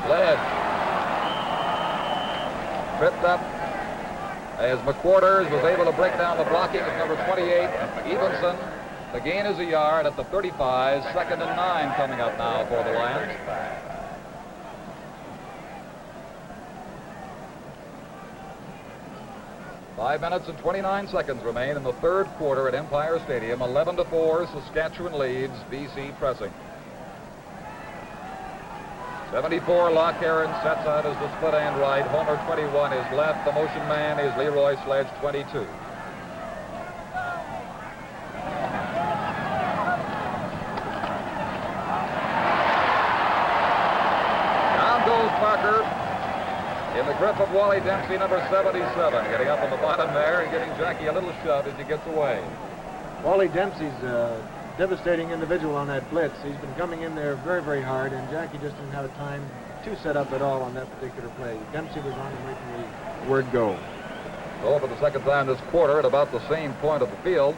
Led. Tripped up as McQuarters was able to break down the blocking of number 28, Evenson. The gain is a yard at the 35. 2nd and 9 coming up now for the Lions. Five minutes and 29 seconds remain in the third quarter at Empire Stadium. 11-4, Saskatchewan leads, BC pressing. 74, Locke Aaron sets out as the split end right. Homer 21 is left. The motion man is Leroy Sledge 22. Down goes Parker in the grip of Wally Dempsey, number 77, getting up on the bottom there and giving Jackie a little shove as he gets away. Wally Dempsey's a devastating individual on that blitz. He's been coming in there very, very hard, and Jackie just didn't have time to set up at all on that particular play. Dempsey was on him right from the word go. So for the second time this quarter, at about the same point of the field,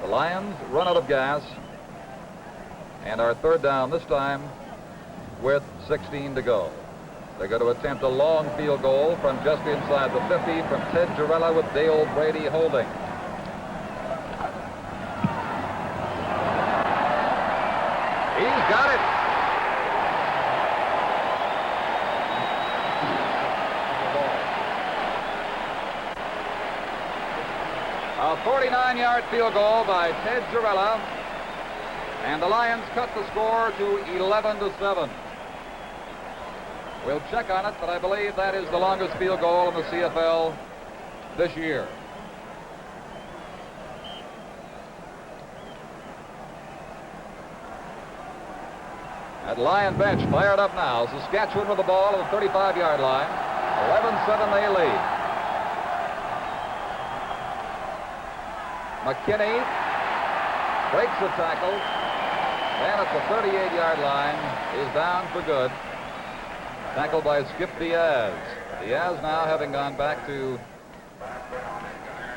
the Lions run out of gas and are third down this time with 16 to go. They're going to attempt a long field goal from just inside the 50 from Ted Girella with Dale Brady holding. He's got it. A 49-yard field goal by Ted Girella, and the Lions cut the score to 11-7. We'll check on it, but I believe that is the longest field goal in the CFL this year. At Lion bench, fired up now. Saskatchewan with the ball at the 35-yard line. 11-7 they lead. McKinney breaks the tackle. Then at the 38-yard line is down for good. Tackled by Skip Diaz. Diaz now having gone back to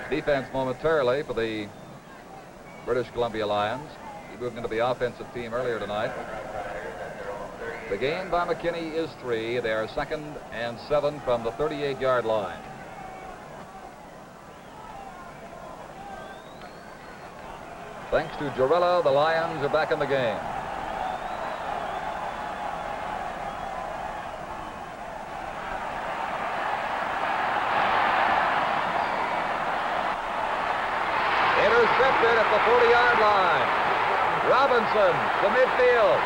defense momentarily for the British Columbia Lions. He moved into the offensive team earlier tonight. The gain by McKinney is 3. They are 2nd and 7 from the 38-yard line. Thanks to Girella, the Lions are back in the game. Intercepted at the 40-yard line. Robinson to midfield.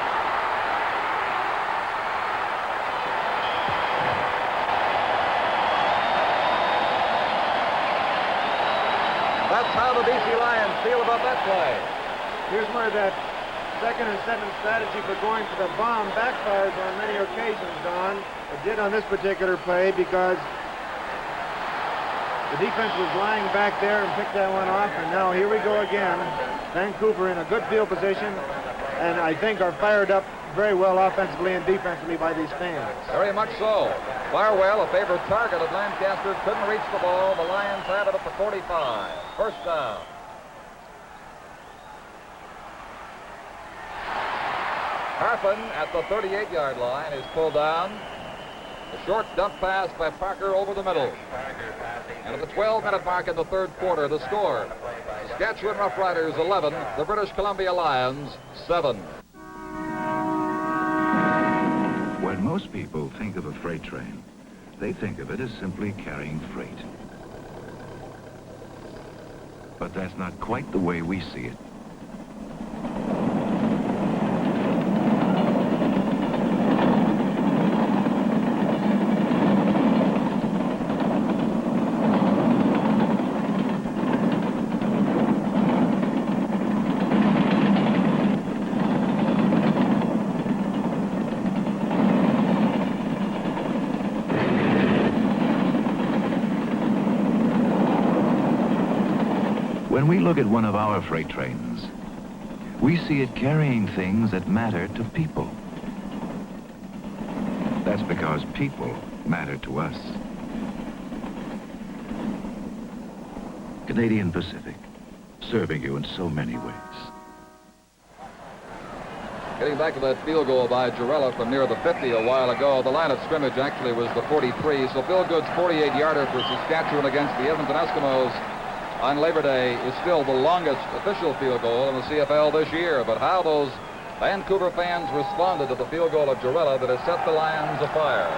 That's how the BC Lions feel about that play. Here's where that 2nd and 7 strategy for going for the bomb backfires on many occasions, Don. It did on this particular play because the defense was lying back there and picked that one off, and now here we go again. Vancouver in a good field position, and I think are fired up very well offensively and defensively by these fans. Very much so. Farwell, a favorite target of Lancaster, couldn't reach the ball. The Lions have it at the 45. First down. Harpin at the 38-yard line is pulled down. A short dump pass by Parker over the middle. And at the 12-minute mark in the third quarter, the score: Saskatchewan Roughriders 11, the British Columbia Lions 7. When most people think of a freight train, they think of it as simply carrying freight. But that's not quite the way we see it. When we look at one of our freight trains, we see it carrying things that matter to people. That's because people matter to us. Canadian Pacific, serving you in so many ways. Getting back to that field goal by Jarrella from near the 50 a while ago, the line of scrimmage actually was the 43, so Bill Good's 48-yarder for Saskatchewan against the Edmonton Eskimos on Labor Day is still the longest official field goal in the CFL this year. But how those Vancouver fans responded to the field goal of Jarrella that has set the Lions afire.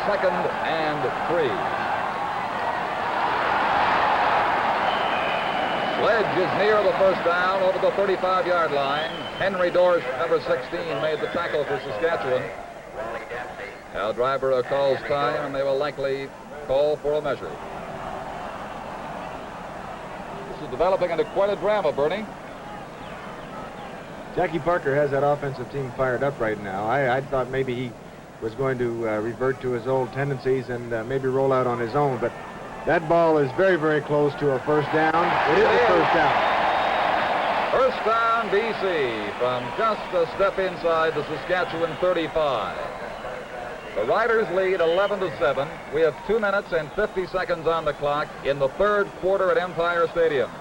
2nd and 3. Sledge is near the first down over the 35-yard line. Henry Dorsch, number 16, made the tackle for Saskatchewan. Now Driver calls time, and they will likely call for a measure. This is developing into quite a drama, Bernie. Jackie Parker has that offensive team fired up right now. I thought maybe he was going to revert to his old tendencies and maybe roll out on his own, but that ball is very, very close to a first down. It is a first down. First down, BC, from just a step inside the Saskatchewan 35. The Riders lead 11-7. We have 2 minutes and 50 seconds on the clock in the third quarter at Empire Stadium.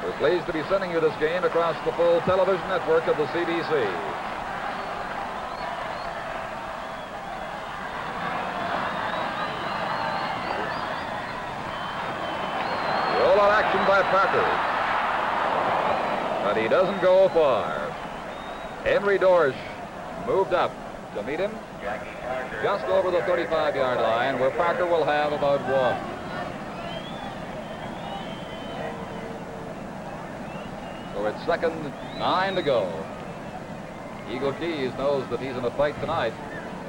We're pleased to be sending you this game across the full television network of the CBC. Roll-out action by Parker. But he doesn't go far. Henry Dorsch moved up to meet him just over the 35-yard line, where Parker will have about 1. So it's 2nd, 9 to go. Eagle Keys knows that he's in a fight tonight.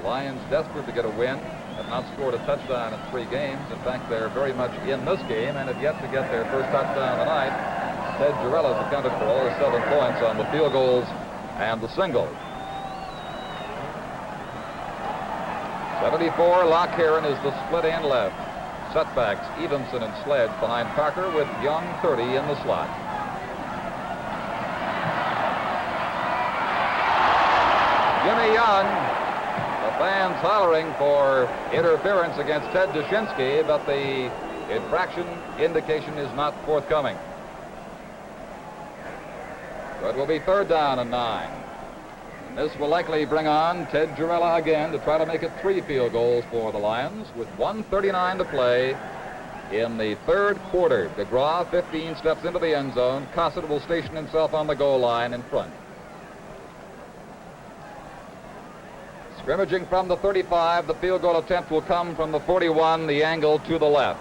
The Lions desperate to get a win, have not scored a touchdown in 3 games. In fact, they're very much in this game and have yet to get their first touchdown tonight. Ted Jarrella has accounted for all 7 points on the field goals and the single. 74, Lock Heron is the split end left. Setbacks, Evenson and Sledge behind Parker with Young 30 in the slot. Jimmy Young, the fans hollering for interference against Ted Dushinsky, but the infraction indication is not forthcoming. So it will be 3rd down and 9. And this will likely bring on Ted Jarrella again to try to make it 3 field goals for the Lions with 1:39 to play in the third quarter. DeGraw 15 steps into the end zone. Cossett will station himself on the goal line in front. Scrimmaging from the 35, the field goal attempt will come from the 41, the angle to the left.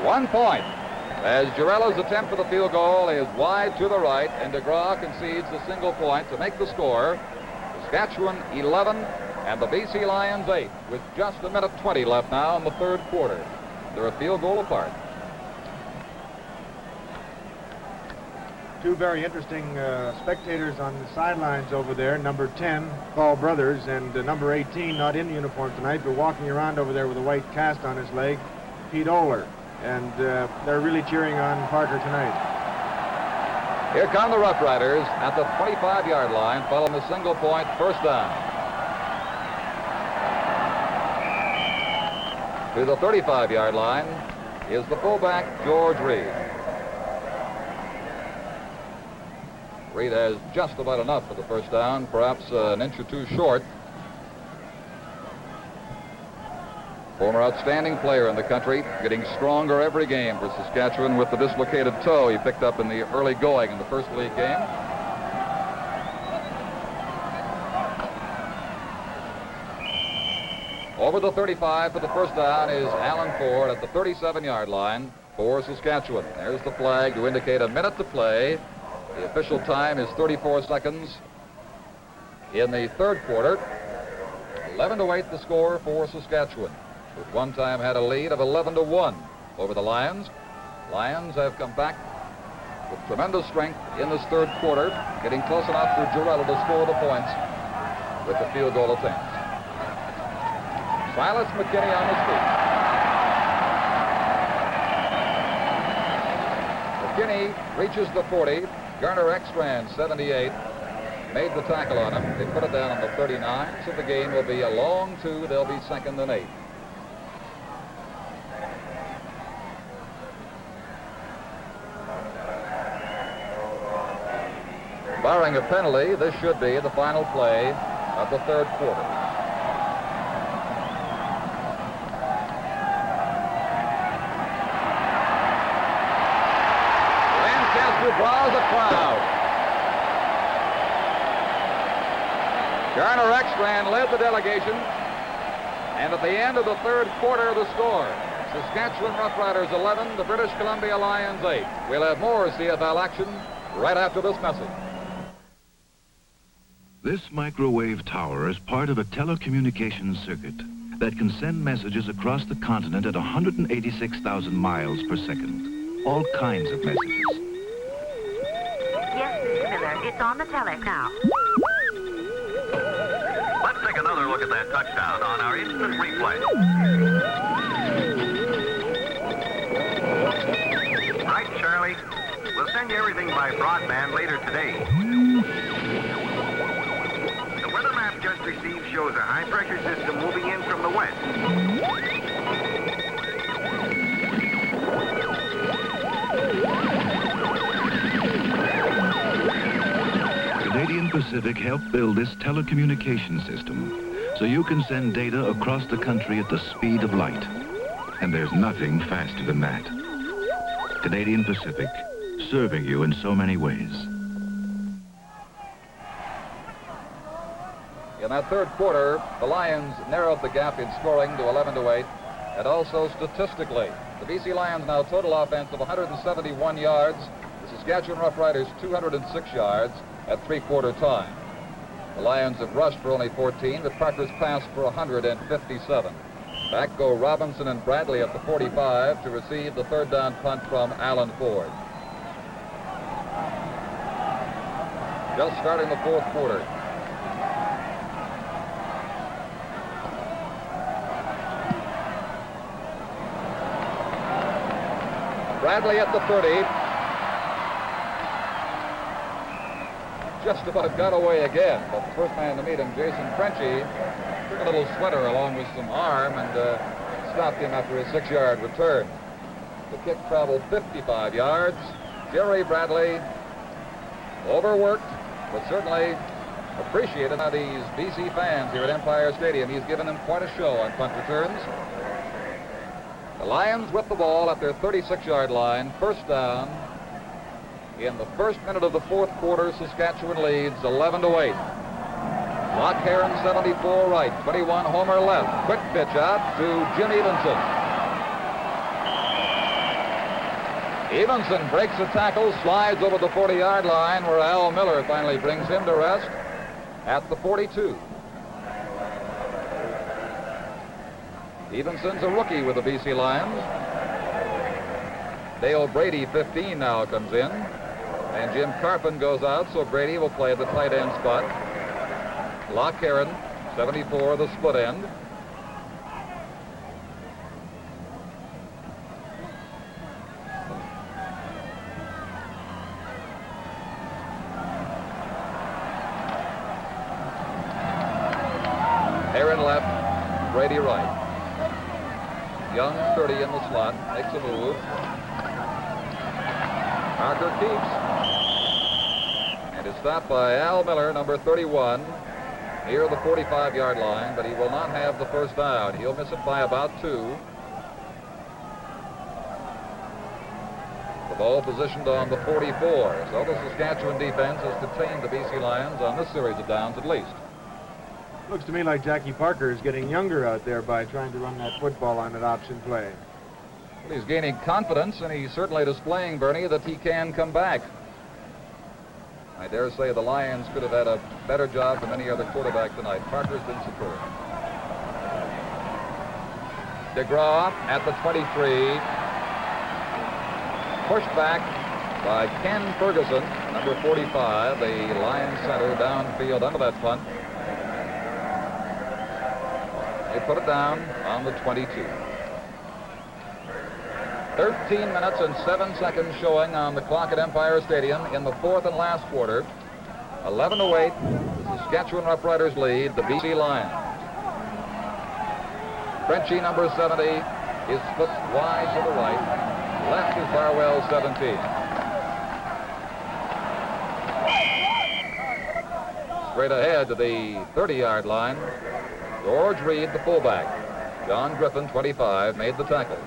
One point, as Jarrella's attempt for the field goal is wide to the right, and DeGraw concedes the single point to make the score. Saskatchewan 11 and the BC Lions 8, with just 1:20 left now in the third quarter. They're a field goal apart. 2 very interesting spectators on the sidelines over there. Number 10, Paul Brothers, and number 18, not in uniform tonight, but walking around over there with a white cast on his leg, Pete Oler. And they're really cheering on Parker tonight. Here come the Roughriders at the 25-yard line, following the single point first down. To the 35-yard line is the fullback, George Reed. Reed has just about enough for the first down, perhaps an inch or 2 short. Former outstanding player in the country, getting stronger every game for Saskatchewan with the dislocated toe he picked up in the early going in the first league game. Over the 35 for the first down is Alan Ford at the 37-yard line for Saskatchewan. There's the flag to indicate 1 minute to play. The official time is 34 seconds in the third quarter. 11-8 the score for Saskatchewan, which one time had a lead of 11-1 over the Lions. Lions have come back with tremendous strength in this third quarter, getting close enough for Jarrella to score the points with the field goal attempt. Silas McKinney on his feet. McKinney reaches the 40. Garner Ekstrand, 78. made the tackle on him. They put it down on the 39, so the game will be a long 2. They'll be 2nd and 8. Barring a penalty, this should be the final play of the 3rd quarter. Lancaster draws a crowd. Garner Ekstrand led the delegation, and at the end of the 3rd quarter, the score: Saskatchewan Roughriders 11, the British Columbia Lions 8. We'll have more CFL action right after this message. This microwave tower is part of a telecommunications circuit that can send messages across the continent at 186,000 miles per second. All kinds of messages. Yes, Mr. Miller, it's on the telex now. Let's take another look at that touchdown on our instant replay. Right, Charlie? We'll send you everything by broadband later today. The weather map just received shows a high-pressure system moving in from the west. Canadian Pacific helped build this telecommunication system so you can send data across the country at the speed of light. And there's nothing faster than that. Canadian Pacific, serving you in so many ways. In that 3rd quarter, the Lions narrowed the gap in scoring to 11-8, and also statistically. The BC Lions now total offense of 171 yards. The Saskatchewan Roughriders 206 yards at 3-quarter time. The Lions have rushed for only 14, but Parker's passed for 157. Back go Robinson and Bradley at the 45 to receive the 3rd down punt from Alan Ford. Just starting the 4th quarter. Bradley at the 30. Just about got away again, but the first man to meet him, Jason Frenchy, took a little sweater along with some arm and stopped him after a 6-yard return. The kick traveled 55 yards. Jerry Bradley, overworked, but certainly appreciated by these BC fans here at Empire Stadium. He's given them quite a show on punt returns. The Lions with the ball at their 36-yard line, 1st down. In the 1st minute of the 4th quarter, Saskatchewan leads 11-8. Lock Heron 74 right, 21 Homer left. Quick pitch out to Jim Evenson. Evenson breaks a tackle, slides over the 40-yard line, where Al Miller finally brings him to rest at the 42. Evenson's a rookie with the BC Lions. Dale Brady, 15, now comes in. And Jim Carpin goes out, so Brady will play the tight end spot. Lock Heron, 74, the split end. Heron left, Brady right. Young, 30 in the slot, makes a move. Parker keeps. And is stopped by Al Miller, number 31, near the 45-yard line, but he will not have the 1st down. He'll miss it by about 2. The ball positioned on the 44. So the Saskatchewan defense has detained the BC Lions on this series of downs at least. Looks to me like Jackie Parker is getting younger out there by trying to run that football on that option play. Well, he's gaining confidence, and he's certainly displaying, Bernie, that he can come back. I dare say the Lions could have had a better job than any other quarterback tonight. Parker's been superb. DeGraw at the 23. Pushed back by Ken Ferguson, number 45, the Lions center, downfield under that punt. They put it down on the 22. 13 minutes and 7 seconds showing on the clock at Empire Stadium in the 4th and last quarter. 11-8, the Saskatchewan Roughriders lead the BC Lions. Frenchie, number 70, is split wide to the right. Left is Barwell, 17. Straight ahead to the 30-yard line, George Reed, the fullback. John Griffin, 25, made the tackle.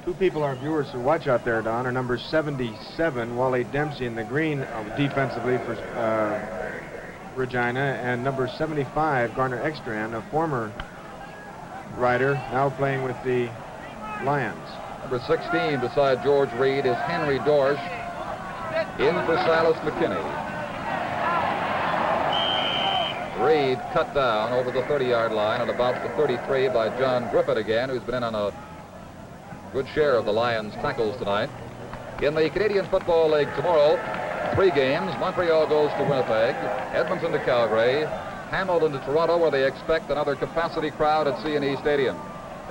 Two people our viewers who watch out there, Don, are number 77, Wally Dempsey, in the green defensively for Regina, and number 75, Garner Ekstrand, a former rider, now playing with the Lions. Number 16 beside George Reed is Henry Dorsch. In for Silas McKinney. Reed cut down over the 30-yard line at about the 33 by John Griffith again, who's been in on a good share of the Lions' tackles tonight. In the Canadian Football League tomorrow, 3 games. Montreal goes to Winnipeg, Edmonton to Calgary, Hamilton to Toronto, where they expect another capacity crowd at C&E Stadium.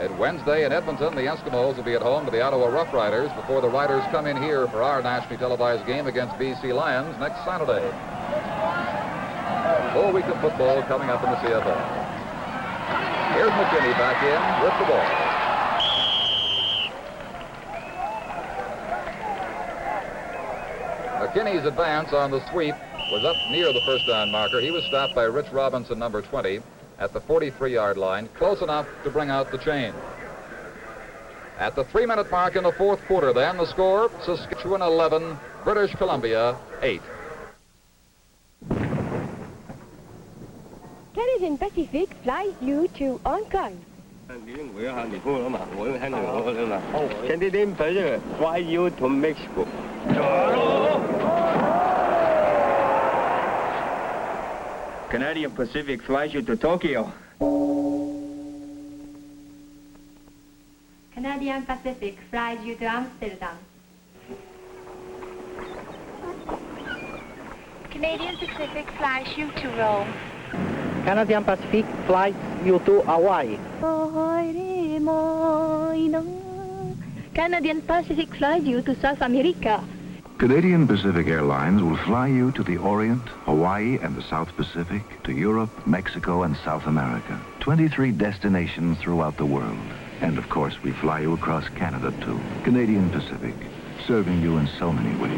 And Wednesday in Edmonton, the Eskimos will be at home to the Ottawa Roughriders before the Riders come in here for our nationally televised game against BC Lions next Saturday. Full week of football coming up in the CFL. Here's McKinney back in with the ball. McKinney's advance on the sweep was up near the first down marker. He was stopped by Rich Robinson, number 20, at the 43-yard line, close enough to bring out the chain. At the 3-minute mark in the fourth quarter, then, the score, Saskatchewan 11, British Columbia 8. Canadian Pacific flies you to Hong Kong. Canadian Pacific fly you to Mexico. Canadian Pacific flies you to Tokyo. Canadian Pacific flies you to Amsterdam. Canadian Pacific flies you to Rome. Canadian Pacific flies you to Hawaii. Canadian Pacific flies you to South America. Canadian Pacific Airlines will fly you to the Orient, Hawaii, and the South Pacific, to Europe, Mexico, and South America. 23 destinations throughout the world. And of course, we fly you across Canada, too. Canadian Pacific, serving you in so many ways.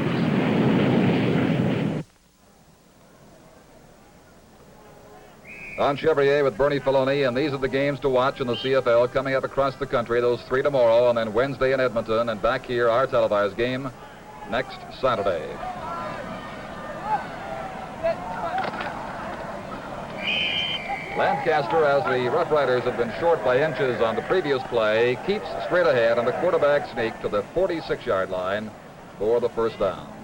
Don Chevrier with Bernie Filoni, and these are the games to watch in the CFL coming up across the country. Those 3 tomorrow, and then Wednesday in Edmonton, and back here, our televised game next Saturday. Lancaster, as the Roughriders have been short by inches on the previous play, keeps straight ahead on a quarterback sneak to the 46-yard line for the first down.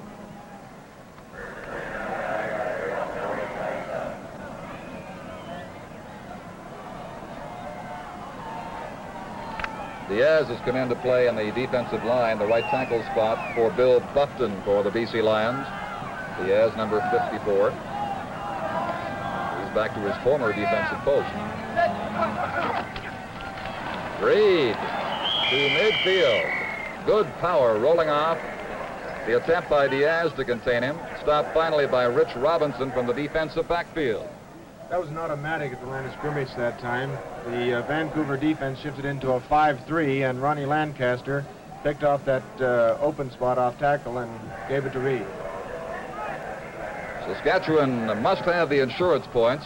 Diaz has come into play in the defensive line, the right tackle spot for Bill Buffton for the BC Lions. Diaz, number 54. He's back to his former defensive post. Reed to midfield. Good power rolling off. The attempt by Diaz to contain him, stopped finally by Rich Robinson from the defensive backfield. That was an automatic at the line of scrimmage that time. The Vancouver defense shifted into a 5-3, and Ronnie Lancaster picked off that open spot off tackle and gave it to Reed. Saskatchewan must have the insurance points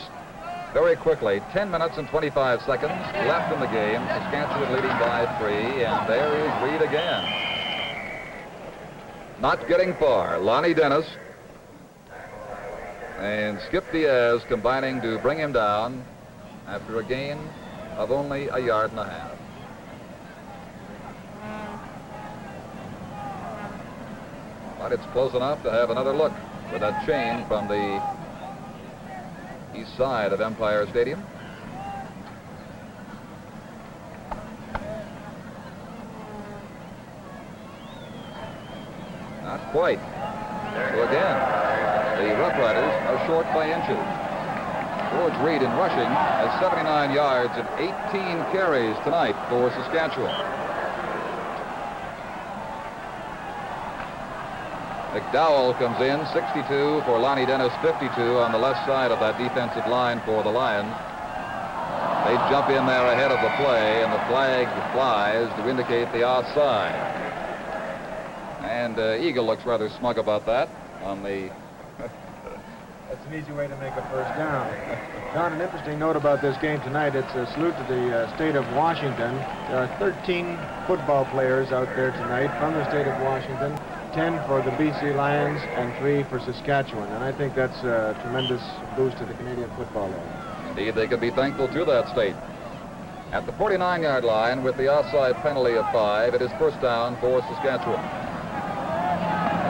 very quickly. 10 minutes and 25 seconds left in the game. Saskatchewan leading by 3, and there is Reed again. Not getting far. Lonnie Dennis and Skip Diaz combining to bring him down after a gain of only 1.5 yards. But it's close enough to have another look with that chain from the east side of Empire Stadium. Not quite. So again, the Roughriders are short by inches. George Reed in rushing has 79 yards and 18 carries tonight for Saskatchewan. McDowell comes in, 62 for Lonnie Dennis, 52 on the left side of that defensive line for the Lions. They jump in there ahead of the play, and the flag flies to indicate the offside. And Eagle looks rather smug about that on the... That's an easy way to make a first down. Don, an interesting note about this game tonight, it's a salute to the state of Washington. There are 13 football players out there tonight from the state of Washington, 10 for the BC Lions and 3 for Saskatchewan. And I think that's a tremendous boost to the Canadian Football League. Indeed, they could be thankful to that state. At the 49-yard line with the offside penalty of 5, it is first down for Saskatchewan.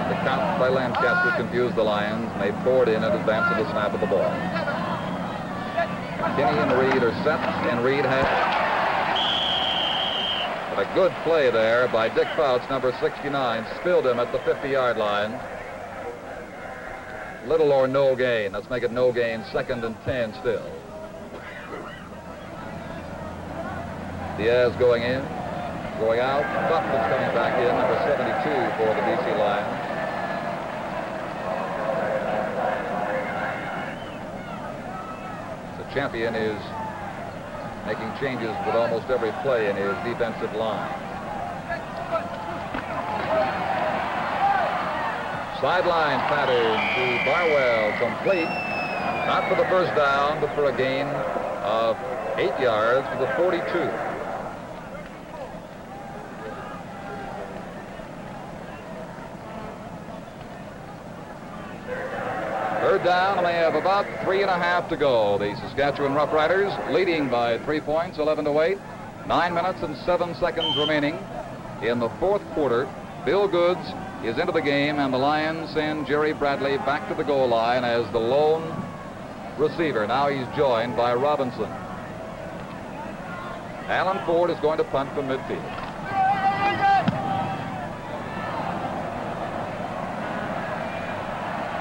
The count by Lancaster confused the Lions, and they poured in advance of the snap of the ball. Kinney and Reed are set, and Reed has... But a good play there by Dick Fouts, number 69, spilled him at the 50-yard line. Little or no gain. Let's make it no gain, 2nd and 10 still. Diaz going in, going out. Buck is coming back in, number 72 for the BC Lions. The champion is making changes with almost every play in his defensive line. Sideline pattern to Barwell, complete. Not for the first down, but for a gain of 8 yards to the 42. Third down, and they have about 3.5 to go. The Saskatchewan Roughriders leading by 3 points, 11-8. 9 minutes and 7 seconds remaining in the fourth quarter. Bill Goods is into the game, and the Lions send Jerry Bradley back to the goal line as the lone receiver. Now he's joined by Robinson. Alan Ford is going to punt from midfield.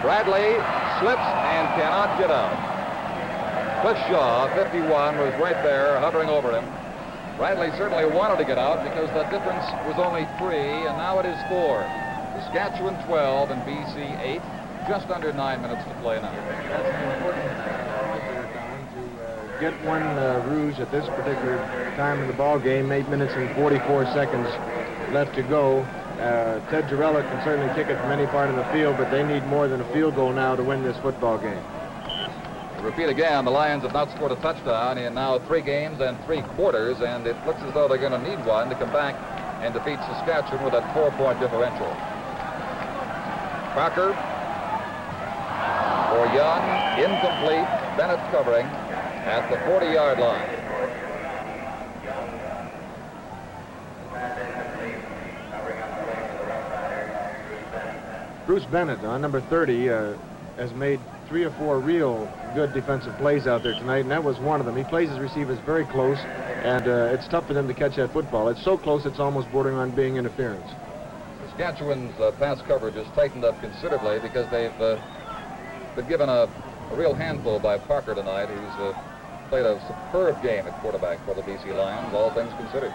Bradley slips and cannot get out. Cliff Shaw, 51, was right there hovering over him. Bradley certainly wanted to get out because the difference was only 3, and now it is 4. Saskatchewan 12 and BC 8. Just under 9 minutes to play now. That's an important there, Don, to get one rouge at this particular time in the ball game. 8 minutes and 44 seconds left to go. Ted Girella can certainly kick it from any part of the field, but they need more than a field goal now to win this football game. To repeat again, the Lions have not scored a touchdown in now 3 games and 3 quarters, and it looks as though they're going to need one to come back and defeat Saskatchewan with that 4-point differential. Parker for Young, incomplete. Bennett covering at the 40-yard line. Bruce Bennett, number 30, has made 3 or 4 real good defensive plays out there tonight, and that was one of them. He plays his receivers very close, and it's tough for them to catch that football. It's so close it's almost bordering on being interference. Saskatchewan's pass coverage has tightened up considerably because they've been given a real handful by Parker tonight, who's played a superb game at quarterback for the BC Lions, all things considered.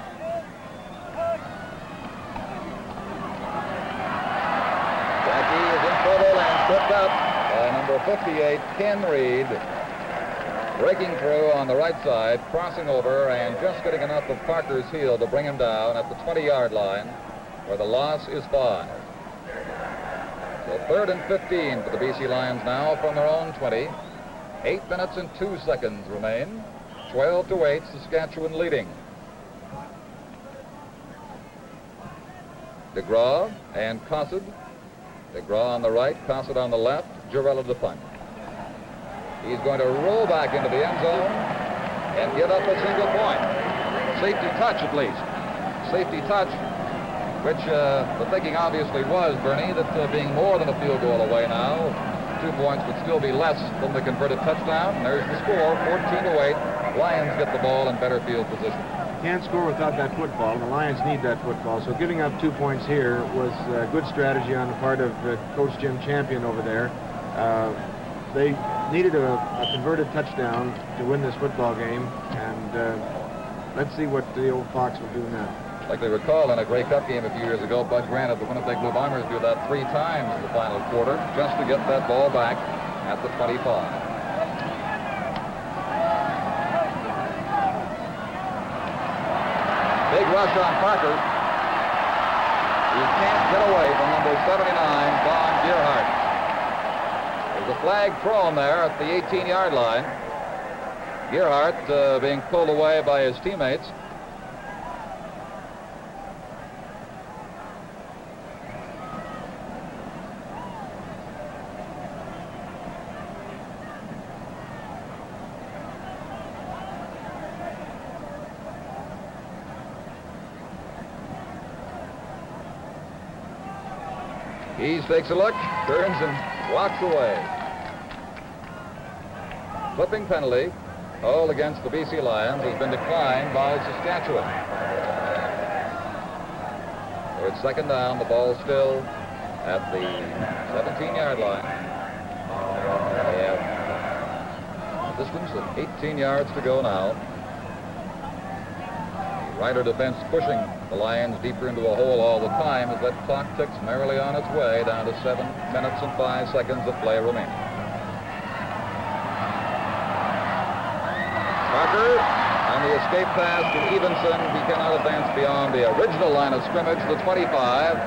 Jackie is in trouble and tripped up by number 58, Ken Reed, breaking through on the right side, crossing over, and just getting enough of Parker's heel to bring him down at the 20-yard line, where the loss is 5. So 3rd and 15 for the BC Lions now from their own 20. 8 minutes and 2 seconds remain. 12-8, Saskatchewan leading. DeGraw and Cossett. DeGraw on the right, Cossett on the left, Girella to punt. He's going to roll back into the end zone and give up a single point. Safety touch at least. Safety touch, which the thinking obviously was, Bernie, that being more than a field goal away now, 2 points would still be less than the converted touchdown. And there's the score, 14-8. Lions get the ball in better field position. Can't score without that football, and the Lions need that football. So giving up 2 points here was a good strategy on the part of Coach Jim Champion over there. They needed a converted touchdown to win this football game, and let's see what the old Fox will do now. Like they recall in a Grey Cup game a few years ago, Bud Grant of the Winnipeg Blue Bombers do that 3 times in the final quarter just to get that ball back at the 25. Big rush on Parker. He can't get away from number 79, Don Gearhart. There's a flag thrown there at the 18-yard line. Gearhart being pulled away by his teammates. He takes a look, turns and walks away. Flipping penalty, called against the BC Lions, has been declined by Saskatchewan. So it's second down, the ball still at the 17-yard line. They have a distance of 18 yards to go now. Rider defense pushing the Lions deeper into a hole all the time as that clock ticks merrily on its way down to 7 minutes and 5 seconds of play remaining. Parker on the escape pass to Evenson. He cannot advance beyond the original line of scrimmage, the 25,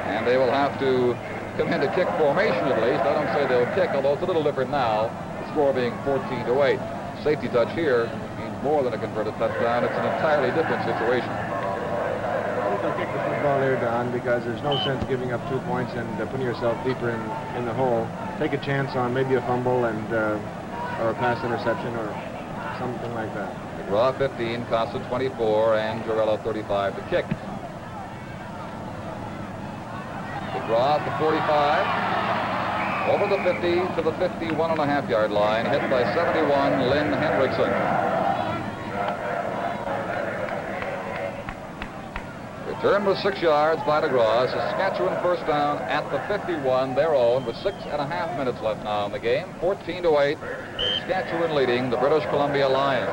and they will have to come into kick formation at least. I don't say they'll kick, although it's a little different now, the score being 14-8. Safety touch here means more than a converted touchdown. It's an entirely different situation. They'll kick the football there, Don, because there's no sense giving up 2 points and putting yourself deeper in the hole. Take a chance on maybe a fumble and or a pass interception or something like that. McGraw 15, Costa 24, and Jarrella 35 to kick. McGraw at the 45. Over the 50 to the 51.5-yard line, hit by 71, Lynn Hendrickson. Return was 6 yards by DeGraw. Saskatchewan first down at the 51, their own, with 6.5 minutes left now in the game. 14-8, Saskatchewan leading the British Columbia Lions.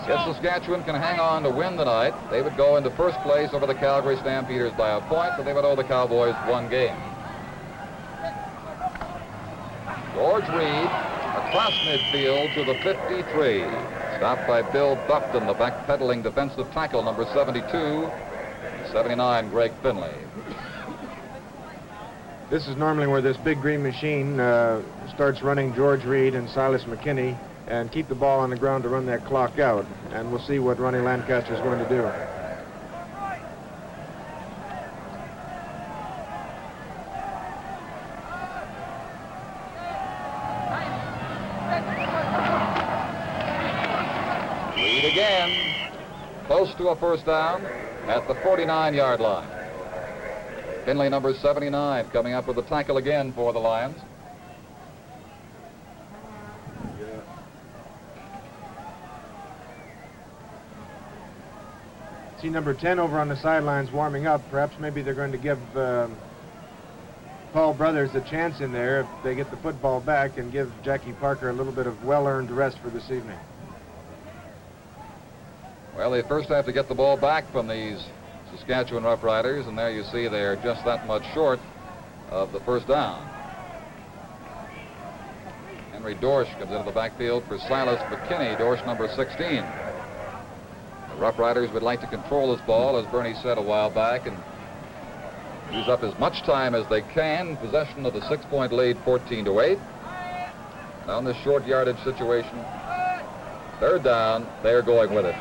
If Saskatchewan can hang on to win tonight, they would go into first place over the Calgary Stampeders by a point, but they would owe the Cowboys 1 game. George Reed across midfield to the 53. Stopped by Bill Buffton, the backpedaling defensive tackle, number 72. 79, Greg Finley. This is normally where this big green machine starts running George Reed and Silas McKinney and keep the ball on the ground to run that clock out. And we'll see what Ronnie Lancaster is going to do. Again, close to a first down at the 49-yard line. Finley, number 79, coming up with a tackle again for the Lions. See number 10 over on the sidelines warming up. Perhaps maybe they're going to give Paul Brothers a chance in there if they get the football back and give Jackie Parker a little bit of well-earned rest for this evening. Well, they first have to get the ball back from these Saskatchewan Roughriders, and there you see they're just that much short of the first down. Henry Dorsch comes into the backfield for Silas McKinney, Dorsch number 16. The Roughriders would like to control this ball, as Bernie said a while back, and use up as much time as they can. Possession of the 6-point lead, 14-8. Now in this short yardage situation, third down, they're going with it.